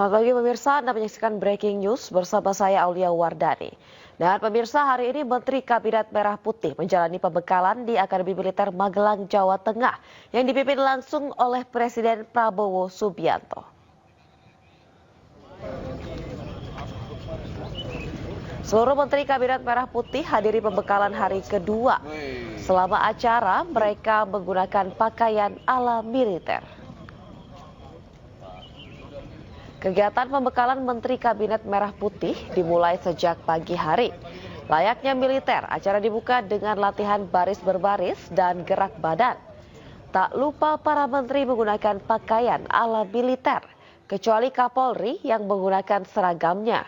Selamat pagi pemirsa, Anda menyaksikan Breaking News bersama saya Aulia Wardani. Dan pemirsa, hari ini Menteri Kabinet Merah Putih menjalani pembekalan di Akademi Militer Magelang, Jawa Tengah yang dipimpin langsung oleh Presiden Prabowo Subianto. Seluruh Menteri Kabinet Merah Putih hadiri pembekalan hari kedua. Selama acara, mereka menggunakan pakaian ala militer. Kegiatan pembekalan Menteri Kabinet Merah Putih dimulai sejak pagi hari. Layaknya militer, acara dibuka dengan latihan baris berbaris dan gerak badan. Tak lupa para menteri menggunakan pakaian ala militer, kecuali Kapolri yang menggunakan seragamnya.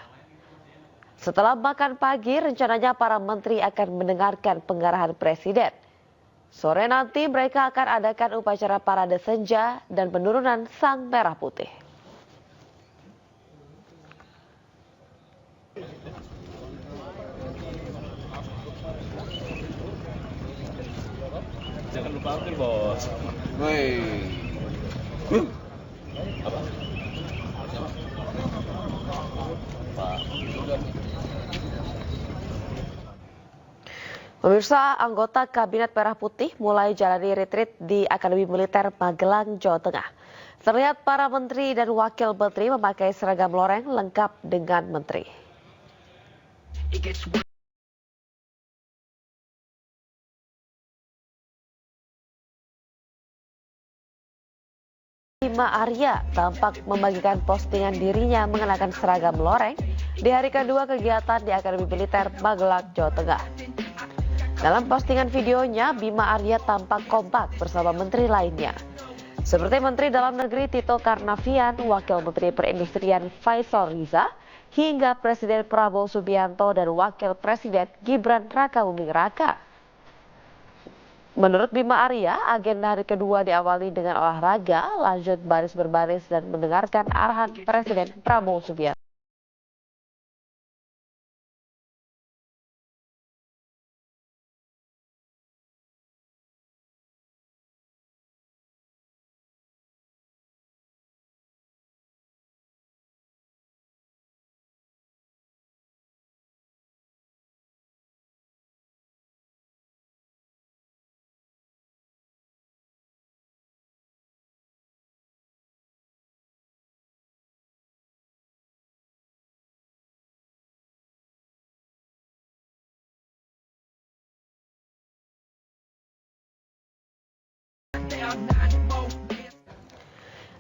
Setelah makan pagi, rencananya para menteri akan mendengarkan pengarahan Presiden. Sore nanti mereka akan adakan upacara parade senja dan penurunan Sang Merah Putih. Jangan lupa ambil, Bos. Woi. Apa? Pak. Pemirsa, anggota Kabinet Merah Putih mulai jalani retreat di Akademi Militer Magelang, Jawa Tengah. Terlihat para menteri dan wakil menteri memakai seragam loreng lengkap dengan menteri. Bima Arya tampak membagikan postingan dirinya mengenakan seragam loreng di hari kedua kegiatan di Akademi Militer Magelang, Jawa Tengah. Dalam postingan videonya, Bima Arya tampak kompak bersama menteri lainnya. Seperti Menteri Dalam Negeri Tito Karnavian, Wakil Menteri Perindustrian Faisal Riza, hingga Presiden Prabowo Subianto dan Wakil Presiden Gibran Rakabuming Raka. Menurut Bima Arya, agenda hari kedua diawali dengan olahraga, lanjut baris berbaris dan mendengarkan arahan Presiden Prabowo Subianto.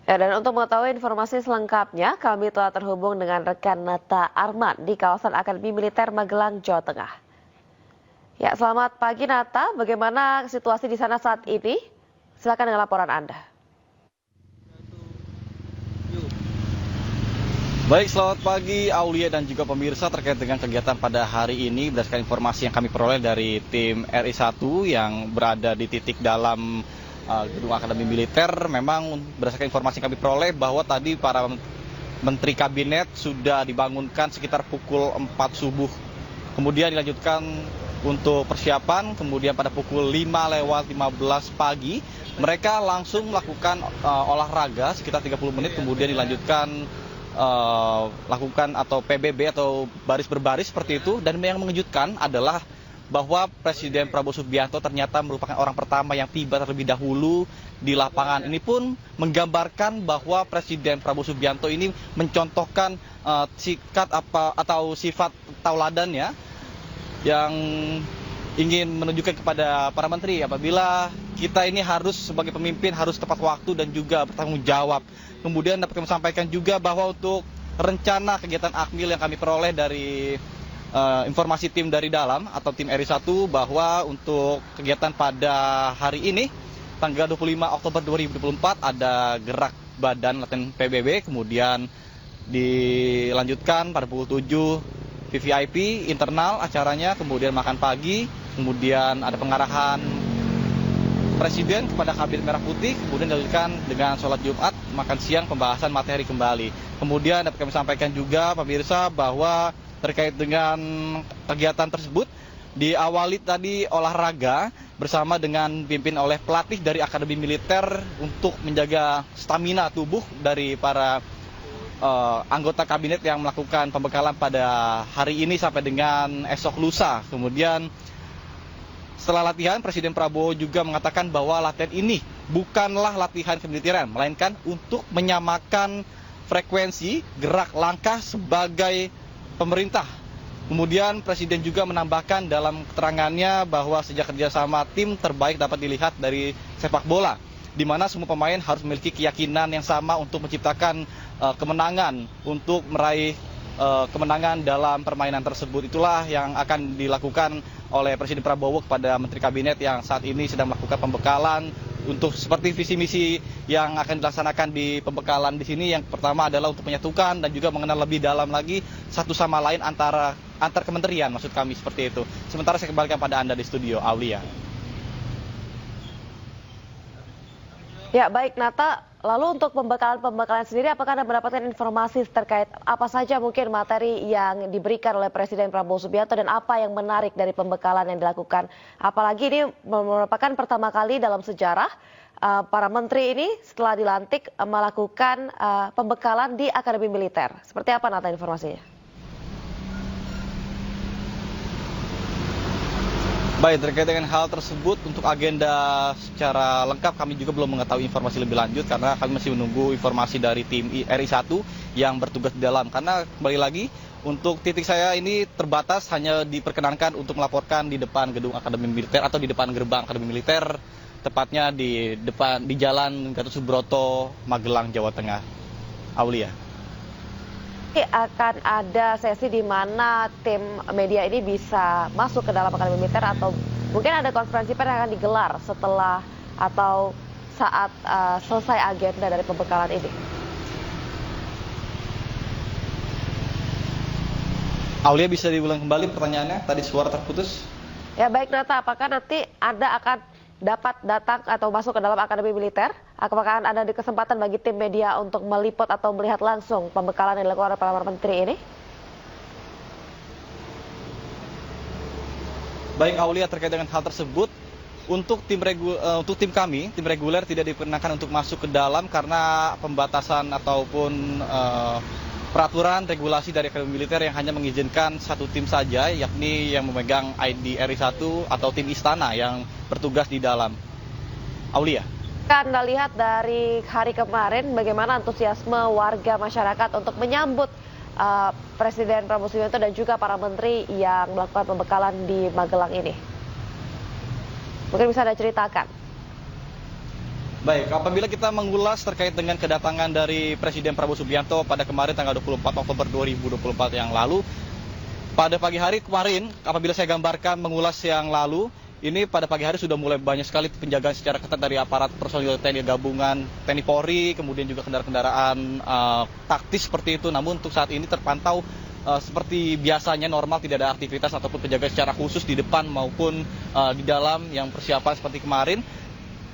Ya, dan untuk mengetahui informasi selengkapnya, kami telah terhubung dengan rekan Nata Arman di kawasan Akademi Militer Magelang, Jawa Tengah. Ya, selamat pagi Nata, bagaimana situasi di sana saat ini? Silakan dengan laporan Anda. Baik, selamat pagi Aulia dan juga pemirsa terkait dengan kegiatan pada hari ini. Berdasarkan informasi yang kami peroleh dari tim RI1 yang berada di titik dalam gedung Akademi Militer, memang berdasarkan informasi yang kami peroleh bahwa tadi para menteri kabinet sudah dibangunkan sekitar pukul 4 subuh. Kemudian dilanjutkan untuk persiapan, kemudian pada pukul 5:15 pagi mereka langsung melakukan olahraga sekitar 30 menit, kemudian dilanjutkan lakukan atau PBB atau baris berbaris seperti itu. Dan yang mengejutkan adalah bahwa Presiden Prabowo Subianto ternyata merupakan orang pertama yang tiba terlebih dahulu di lapangan. Ini pun menggambarkan bahwa Presiden Prabowo Subianto ini mencontohkan sikap atau sifat tauladannya yang ingin menunjukkan kepada para menteri apabila kita ini harus sebagai pemimpin harus tepat waktu dan juga bertanggung jawab. Kemudian dapat kami sampaikan juga bahwa untuk rencana kegiatan Akmil yang kami peroleh dari informasi tim dari dalam atau tim RI1 bahwa untuk kegiatan pada hari ini tanggal 25 Oktober 2024 ada gerak badan latihan PBB, kemudian dilanjutkan pada pukul 7 VVIP internal acaranya, kemudian makan pagi, kemudian ada pengarahan Presiden kepada Kabinet Merah Putih, kemudian dilanjutkan dengan sholat Jumat, makan siang, pembahasan materi kembali. Kemudian dapat kami sampaikan juga pemirsa bahwa terkait dengan kegiatan tersebut diawali tadi olahraga bersama dengan dipimpin oleh pelatih dari Akademi Militer untuk menjaga stamina tubuh dari para anggota kabinet yang melakukan pembekalan pada hari ini sampai dengan esok lusa. Kemudian setelah latihan, Presiden Prabowo juga mengatakan bahwa latihan ini bukanlah latihan kemiliteran, melainkan untuk menyamakan frekuensi gerak langkah sebagai pemerintah. Kemudian Presiden juga menambahkan dalam keterangannya bahwa sejak kerjasama tim terbaik dapat dilihat dari sepak bola, di mana semua pemain harus memiliki keyakinan yang sama untuk menciptakan kemenangan, untuk meraih kemenangan dalam permainan tersebut. Itulah yang akan dilakukan oleh Presiden Prabowo kepada Menteri Kabinet yang saat ini sedang melakukan pembekalan untuk seperti visi misi yang akan dilaksanakan di pembekalan di sini. Yang pertama adalah untuk menyatukan dan juga mengenal lebih dalam lagi satu sama lain antar kementerian, maksud kami seperti itu. Sementara saya kembalikan pada Anda di studio, Aulia. Ya, baik Nata. Lalu untuk pembekalan sendiri, apakah Anda mendapatkan informasi terkait apa saja mungkin materi yang diberikan oleh Presiden Prabowo Subianto dan apa yang menarik dari pembekalan yang dilakukan? Apalagi ini merupakan pertama kali dalam sejarah para menteri ini setelah dilantik melakukan pembekalan di Akademi Militer. Seperti apa Nata informasinya? Baik, terkait dengan hal tersebut untuk agenda secara lengkap kami juga belum mengetahui informasi lebih lanjut karena kami masih menunggu informasi dari tim RI1 yang bertugas di dalam. Karena kembali lagi untuk titik saya ini terbatas, hanya diperkenankan untuk melaporkan di depan gedung Akademi Militer atau di depan gerbang Akademi Militer, tepatnya di Jalan Gatot Subroto, Magelang, Jawa Tengah. Aulia. Akan ada sesi di mana tim media ini bisa masuk ke dalam Akademi Militer atau mungkin ada konferensi pers yang akan digelar setelah atau saat selesai agenda dari pembekalan ini? Aulia, bisa diulang kembali pertanyaannya? Tadi suara terputus. Ya baik Nata, apakah nanti Anda akan dapat datang atau masuk ke dalam Akademi Militer? Apakah ada kesempatan bagi tim media untuk meliput atau melihat langsung pembekalan yang dilakukan oleh para menteri ini? Baik Aulia, terkait dengan hal tersebut, untuk tim kami, tim reguler tidak diperkenankan untuk masuk ke dalam karena pembatasan ataupun peraturan regulasi dari Akademi Militer yang hanya mengizinkan satu tim saja, yakni yang memegang ID RI1 atau tim istana yang bertugas di dalam. Aulia. Anda lihat dari hari kemarin bagaimana antusiasme warga masyarakat untuk menyambut Presiden Prabowo Subianto dan juga para menteri yang melakukan pembekalan di Magelang ini. Mungkin bisa Anda ceritakan. Baik, apabila kita mengulas terkait dengan kedatangan dari Presiden Prabowo Subianto pada kemarin tanggal 24 Oktober 2024 yang lalu, pada pagi hari kemarin, apabila saya gambarkan mengulas yang lalu, ini pada pagi hari sudah mulai banyak sekali penjagaan secara ketat dari aparat personil TNI gabungan, TNI Polri, kemudian juga kendaraan-kendaraan taktis seperti itu. Namun untuk saat ini terpantau seperti biasanya normal, tidak ada aktivitas ataupun penjagaan secara khusus di depan maupun di dalam yang persiapan seperti kemarin.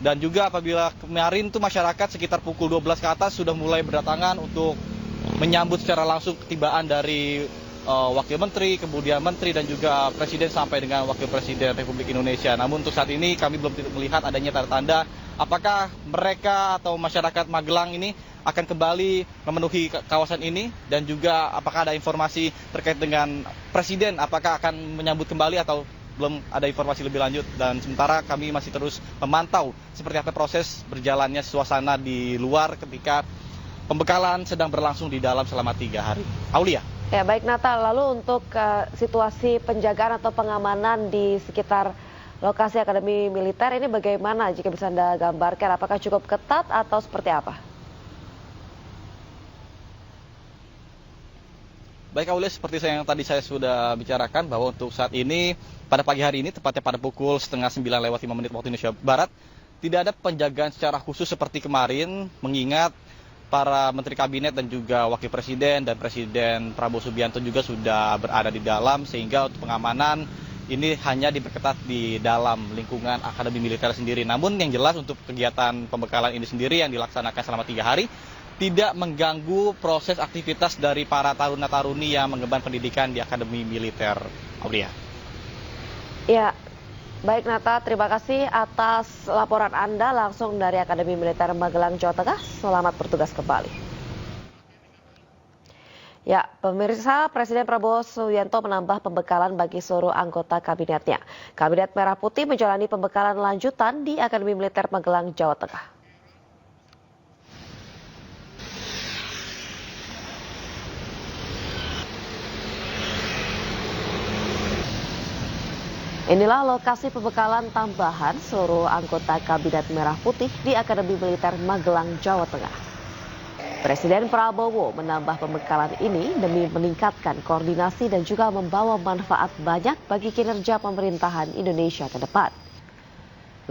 Dan juga apabila kemarin itu masyarakat sekitar pukul 12 ke atas sudah mulai berdatangan untuk menyambut secara langsung ketibaan dari wakil menteri, kemudian menteri dan juga presiden sampai dengan wakil presiden Republik Indonesia. Namun untuk saat ini kami belum melihat adanya tanda-tanda apakah mereka atau masyarakat Magelang ini akan kembali memenuhi kawasan ini dan juga apakah ada informasi terkait dengan presiden apakah akan menyambut kembali atau belum ada informasi lebih lanjut. Dan sementara kami masih terus memantau seperti apa proses berjalannya suasana di luar ketika pembekalan sedang berlangsung di dalam selama 3 hari. Aulia. Ya baik Nata, lalu untuk situasi penjagaan atau pengamanan di sekitar lokasi Akademi Militer ini bagaimana jika bisa Anda gambarkan? Apakah cukup ketat atau seperti apa? Baik Aulia, seperti yang tadi saya sudah bicarakan bahwa untuk saat ini pada pagi hari ini tepatnya pada pukul 8:30 waktu Indonesia Barat tidak ada penjagaan secara khusus seperti kemarin, mengingat para menteri kabinet dan juga wakil presiden dan Presiden Prabowo Subianto juga sudah berada di dalam, sehingga untuk pengamanan ini hanya diperketat di dalam lingkungan Akademi Militer sendiri. Namun yang jelas untuk kegiatan pembekalan ini sendiri yang dilaksanakan selama 3 hari tidak mengganggu proses aktivitas dari para taruna-taruni yang mengemban pendidikan di Akademi Militer. Aulia. Ya, baik Nata, terima kasih atas laporan Anda langsung dari Akademi Militer Magelang, Jawa Tengah. Selamat bertugas kembali. Ya, pemirsa, Presiden Prabowo Subianto menambah pembekalan bagi seluruh anggota kabinetnya. Kabinet Merah Putih menjalani pembekalan lanjutan di Akademi Militer Magelang, Jawa Tengah. Inilah lokasi pembekalan tambahan seluruh anggota Kabinet Merah Putih di Akademi Militer Magelang, Jawa Tengah. Presiden Prabowo menambah pembekalan ini demi meningkatkan koordinasi dan juga membawa manfaat banyak bagi kinerja pemerintahan Indonesia ke depan.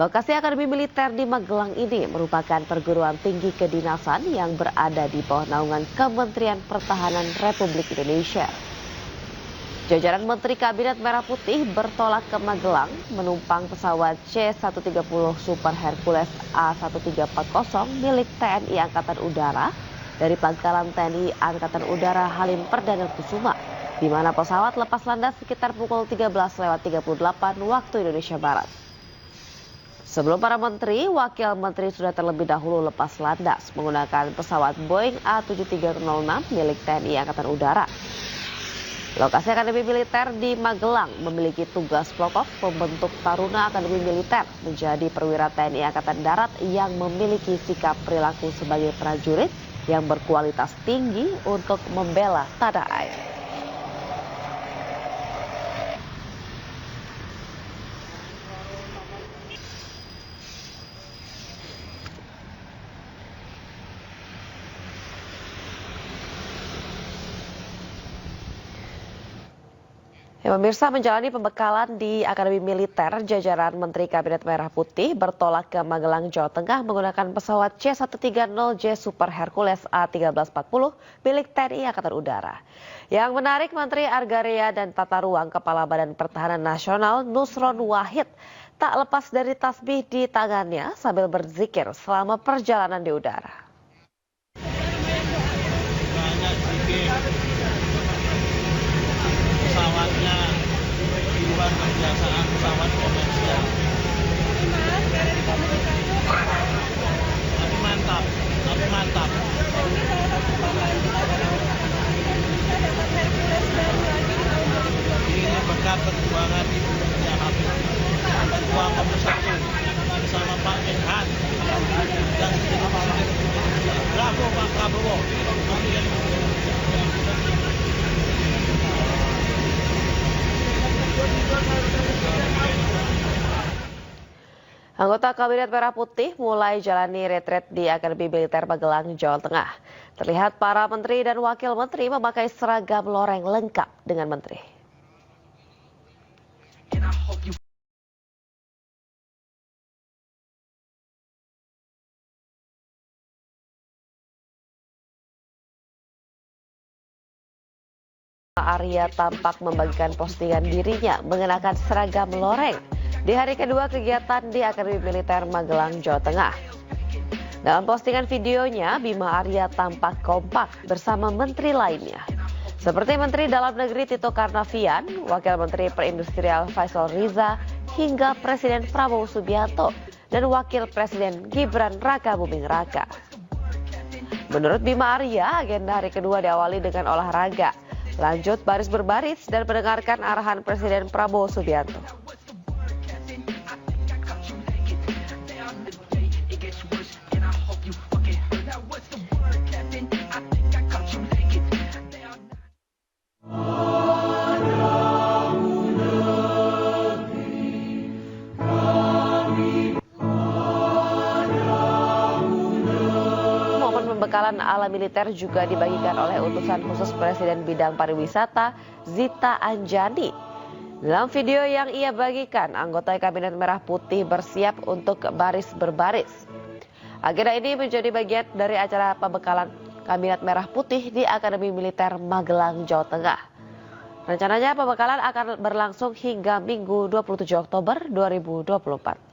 Lokasi Akademi Militer di Magelang ini merupakan perguruan tinggi kedinasan yang berada di bawah naungan Kementerian Pertahanan Republik Indonesia. Jajaran Menteri Kabinet Merah Putih bertolak ke Magelang menumpang pesawat C-130 Super Hercules A1340 milik TNI Angkatan Udara dari Pangkalan TNI Angkatan Udara Halim Perdana Kusuma, di mana pesawat lepas landas sekitar pukul 13.38 waktu Indonesia Barat. Sebelum para menteri, wakil menteri sudah terlebih dahulu lepas landas menggunakan pesawat Boeing A7306 milik TNI Angkatan Udara. Lokasi Akademi Militer di Magelang memiliki tugas pokok membentuk Taruna Akademi Militer menjadi perwira TNI Angkatan Darat yang memiliki sikap perilaku sebagai prajurit yang berkualitas tinggi untuk membela tanah air. Pemirsa, menjalani pembekalan di Akademi Militer, jajaran Menteri Kabinet Merah Putih bertolak ke Magelang, Jawa Tengah menggunakan pesawat C-130J Super Hercules A1340 milik TNI Angkatan Udara. Yang menarik, Menteri Agraria dan Tata Ruang Kepala Badan Pertahanan Nasional Nusron Wahid tak lepas dari tasbih di tangannya sambil berzikir selama perjalanan di udara. Pesawatnya di luar kebiasaan pesawat komersial. Tapi mantap. Ini berkat perjuangan Ibu Mutia Habib, Ketua Komisi 1 bersama Pak Menhan dan Bravo Pak Prabowo. Anggota Kabinet Merah Putih mulai jalani retret di Akademi Militer Magelang, Jawa Tengah. Terlihat para menteri dan wakil menteri memakai seragam loreng lengkap dengan menteri. Arya tampak membagikan postingan dirinya mengenakan seragam loreng di hari kedua kegiatan di Akademi Militer Magelang, Jawa Tengah. Dalam postingan videonya, Bima Arya tampak kompak bersama menteri lainnya. Seperti Menteri Dalam Negeri Tito Karnavian, Wakil Menteri Perindustrian Faisal Riza, hingga Presiden Prabowo Subianto dan Wakil Presiden Gibran Rakabuming Raka. Menurut Bima Arya, agenda hari kedua diawali dengan olahraga, lanjut baris berbaris dan mendengarkan arahan Presiden Prabowo Subianto. Pembekalan ala militer juga dibagikan oleh utusan khusus Presiden Bidang Pariwisata Zita Anjani. Dalam video yang ia bagikan, anggota Kabinet Merah Putih bersiap untuk baris berbaris. Agenda ini menjadi bagian dari acara pembekalan Kabinet Merah Putih di Akademi Militer Magelang, Jawa Tengah. Rencananya pembekalan akan berlangsung hingga Minggu 27 Oktober 2024.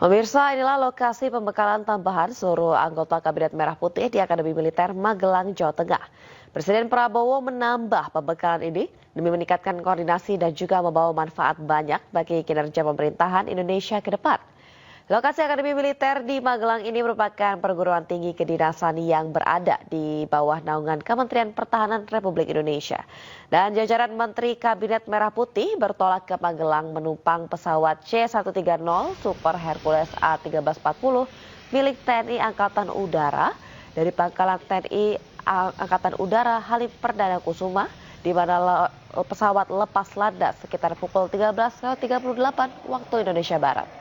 Pemirsa, inilah lokasi pembekalan tambahan seluruh anggota Kabinet Merah Putih di Akademi Militer Magelang, Jawa Tengah. Presiden Prabowo menambah pembekalan ini demi meningkatkan koordinasi dan juga membawa manfaat banyak bagi kinerja pemerintahan Indonesia ke depan. Lokasi Akademi Militer di Magelang ini merupakan perguruan tinggi kedinasan yang berada di bawah naungan Kementerian Pertahanan Republik Indonesia. Dan jajaran Menteri Kabinet Merah Putih bertolak ke Magelang menumpang pesawat C-130 Super Hercules A-1340 milik TNI Angkatan Udara dari Pangkalan TNI Angkatan Udara Halim Perdana Kusuma, di mana pesawat lepas landas sekitar pukul 13.38 waktu Indonesia Barat.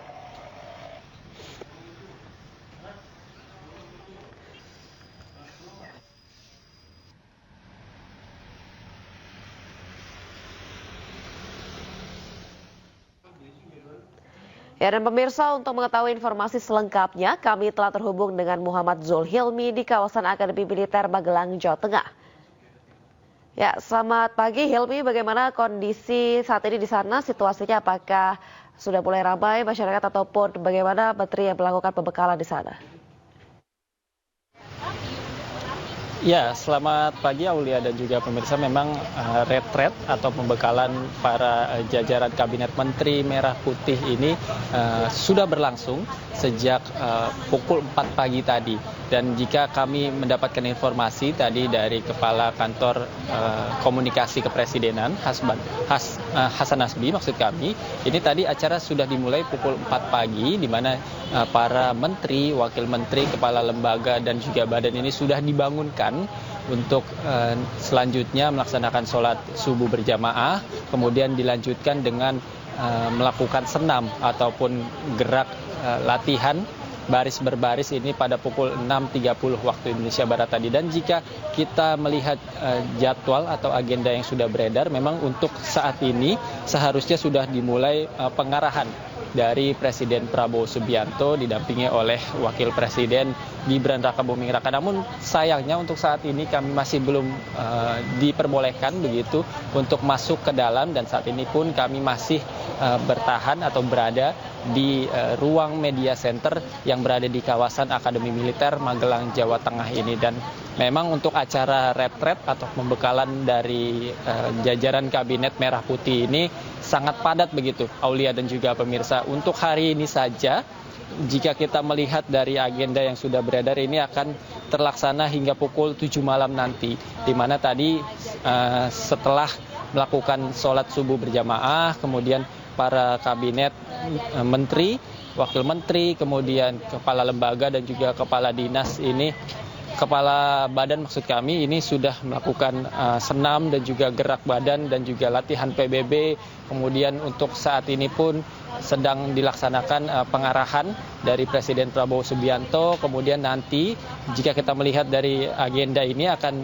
Ya, dan pemirsa, untuk mengetahui informasi selengkapnya, kami telah terhubung dengan Muhammad Zulhilmi di kawasan Akademi Militer Magelang, Jawa Tengah. Ya, selamat pagi Hilmi, bagaimana kondisi saat ini di sana? Situasinya apakah sudah mulai ramai masyarakat ataupun bagaimana menteri yang melakukan pembekalan di sana? Ya, selamat pagi Aulia dan juga pemirsa. Memang retret atau pembekalan para jajaran Kabinet Menteri Merah Putih ini sudah berlangsung sejak pukul 4 pagi tadi. Dan jika kami mendapatkan informasi tadi dari Kepala Kantor Komunikasi Kepresidenan Hasan Nasbi, maksud kami, ini tadi acara sudah dimulai pukul 4 pagi di mana para menteri, wakil menteri, kepala lembaga dan juga badan ini sudah dibangunkan untuk selanjutnya melaksanakan sholat subuh berjamaah, kemudian dilanjutkan dengan melakukan senam ataupun gerak latihan baris berbaris ini pada pukul 6.30 waktu Indonesia Barat tadi. Dan jika kita melihat jadwal atau agenda yang sudah beredar, memang untuk saat ini seharusnya sudah dimulai pengarahan dari Presiden Prabowo Subianto didampingi oleh Wakil Presiden Gibran Rakabuming Raka. Namun sayangnya untuk saat ini kami masih belum diperbolehkan begitu untuk masuk ke dalam, dan saat ini pun kami masih bertahan atau berada di ruang media center yang berada di kawasan Akademi Militer Magelang, Jawa Tengah ini. Dan memang untuk acara retret atau pembekalan dari jajaran Kabinet Merah Putih ini sangat padat begitu, Aulia dan juga pemirsa. Untuk hari ini saja, jika kita melihat dari agenda yang sudah beredar, ini akan terlaksana hingga pukul 7 malam nanti, di mana tadi setelah melakukan sholat subuh berjamaah, kemudian para kabinet menteri, wakil menteri, kemudian kepala lembaga dan juga kepala dinas ini, kepala badan maksud kami, ini sudah melakukan senam dan juga gerak badan dan juga latihan PBB. Kemudian untuk saat ini pun sedang dilaksanakan pengarahan dari Presiden Prabowo Subianto. Kemudian nanti jika kita melihat dari agenda ini akan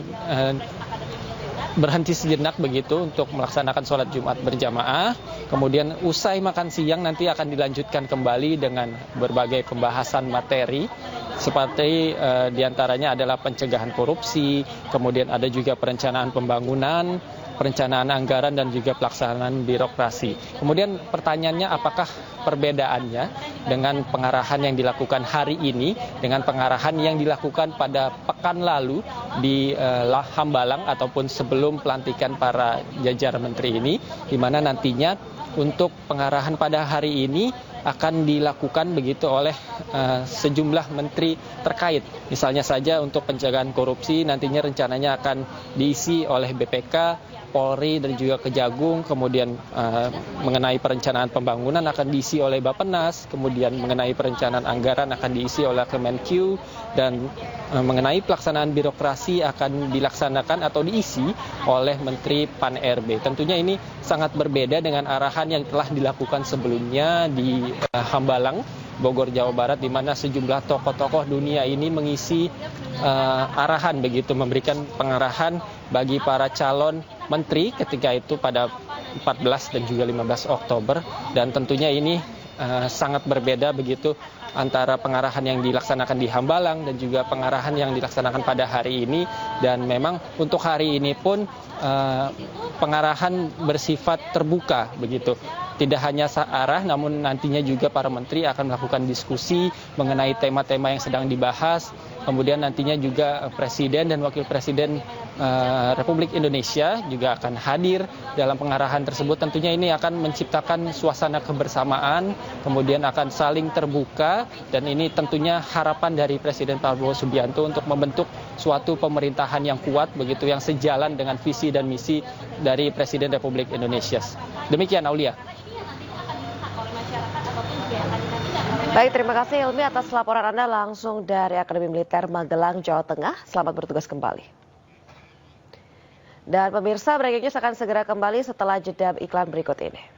berhenti sejenak begitu untuk melaksanakan sholat Jumat berjamaah. Kemudian usai makan siang nanti akan dilanjutkan kembali dengan berbagai pembahasan materi, seperti diantaranya adalah pencegahan korupsi, kemudian ada juga perencanaan pembangunan, perencanaan anggaran dan juga pelaksanaan birokrasi. Kemudian pertanyaannya, apakah perbedaannya dengan pengarahan yang dilakukan hari ini dengan pengarahan yang dilakukan pada pekan lalu di Hambalang ataupun sebelum pelantikan para jajaran menteri ini, di mana nantinya untuk pengarahan pada hari ini akan dilakukan begitu oleh sejumlah menteri terkait. Misalnya saja untuk pencegahan korupsi nantinya rencananya akan diisi oleh BPK, Polri dan juga Kejagung. Kemudian mengenai perencanaan pembangunan akan diisi oleh Bappenas, kemudian mengenai perencanaan anggaran akan diisi oleh Kemenq, dan mengenai pelaksanaan birokrasi akan dilaksanakan atau diisi oleh Menteri Pan-RB. Tentunya ini sangat berbeda dengan arahan yang telah dilakukan sebelumnya di Hambalang, Bogor, Jawa Barat, di mana sejumlah tokoh-tokoh dunia ini mengisi arahan begitu, memberikan pengarahan bagi para calon menteri ketika itu pada 14 dan juga 15 Oktober. Dan tentunya ini sangat berbeda begitu antara pengarahan yang dilaksanakan di Hambalang dan juga pengarahan yang dilaksanakan pada hari ini. Dan memang untuk hari ini pun pengarahan bersifat terbuka begitu. Tidak hanya searah, namun nantinya juga para menteri akan melakukan diskusi mengenai tema-tema yang sedang dibahas. Kemudian nantinya juga Presiden dan Wakil Presiden Republik Indonesia juga akan hadir dalam pengarahan tersebut. Tentunya ini akan menciptakan suasana kebersamaan, kemudian akan saling terbuka, dan ini tentunya harapan dari Presiden Prabowo Subianto untuk membentuk suatu pemerintahan yang kuat begitu, yang sejalan dengan visi dan misi dari Presiden Republik Indonesia. Demikian, Aulia. Baik, terima kasih Hilmi atas laporan Anda langsung dari Akademi Militer Magelang, Jawa Tengah. Selamat bertugas kembali. Dan pemirsa, breaking news akan segera kembali setelah jeda iklan berikut ini.